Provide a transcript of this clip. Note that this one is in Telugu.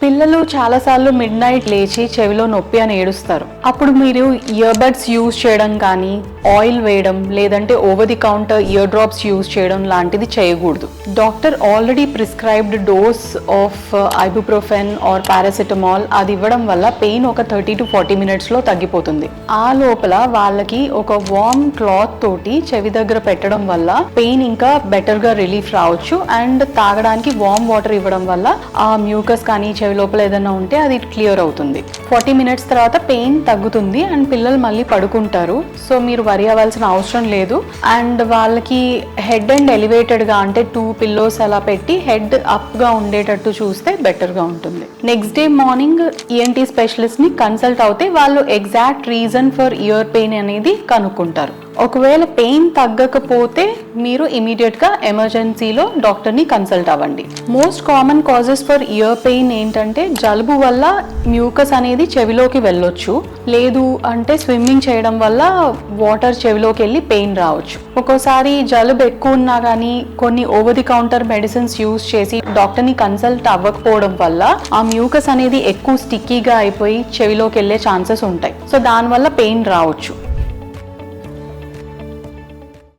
పిల్లలు చాలాసార్లు మిడ్ నైట్ లేచి చెవిలో నొప్పి అని ఏడుస్తారు. అప్పుడు మీరు ఇయర్ బడ్స్ యూజ్ చేయడం కానీ, ఆయిల్ వేయడం, లేదంటే over the counter ear drops use చేయడం లాంటిది చేయకూడదు. Doctor already prescribed dose of ibuprofen or paracetamol అది ఇవ్వడం వల్ల పెయిన్ ఒక 30 to 40 minutesలో తగ్గిపోతుంది. ఆ లోపల వాళ్ళకి ఒక వార్మ్ క్లాత్ తోటి చెవి దగ్గర పెట్టడం వల్ల పెయిన్ ఇంకా బెటర్గా రిలీఫ్ రావచ్చు. అండ్ తాగడానికి వార్మ్ వాటర్ ఇవ్వడం వల్ల ఆ మ్యూకస్ కానీ చెవి లోపల ఏదైనా ఉంటే అది క్లియర్ అవుతుంది. 40 minutes తర్వాత పెయిన్ తగ్గుతుంది అండ్ పిల్లలు మళ్ళీ పడుకుంటారు. సో మీరు వరి అవ్వాల్సిన అవసరం లేదు. అండ్ వాళ్ళకి హెడ్ అండ్ ఎలివేటెడ్గా అంటే 2 pillows అలా పెట్టి హెడ్ అప్గా ఉండేటట్టు చూస్తే బెటర్గా ఉంటుంది. నెక్స్ట్ డే మార్నింగ్ ఈఎన్టీ స్పెషలిస్ట్ని కన్సల్ట్ అవుతే వాళ్ళు exact reason for ear pain అనేది కనుక్కుంటారు. ఒకవేళ పెయిన్ తగ్గకపోతే మీరు ఇమీడియట్గా ఎమర్జెన్సీలో డాక్టర్ని కన్సల్ట్ అవ్వండి. Most common causes for ear pain ఏంటంటే జలుబు వల్ల మ్యూకస్ అనేది చెవిలోకి వెళ్ళొచ్చు, లేదు అంటే స్విమ్మింగ్ చేయడం వల్ల వాటర్ చెవిలోకి వెళ్ళి పెయిన్ రావచ్చు. ఒక్కోసారి జలుబు ఎక్కువ ఉన్నా కానీ కొన్ని over the counter medicines use చేసి డాక్టర్ని కన్సల్ట్ అవ్వకపోవడం వల్ల ఆ మ్యూకస్ అనేది ఎక్కువ స్టిక్కీగా అయిపోయి చెవిలోకి వెళ్ళే ఛాన్సెస్ ఉంటాయి. సో దానివల్ల పెయిన్ రావచ్చు.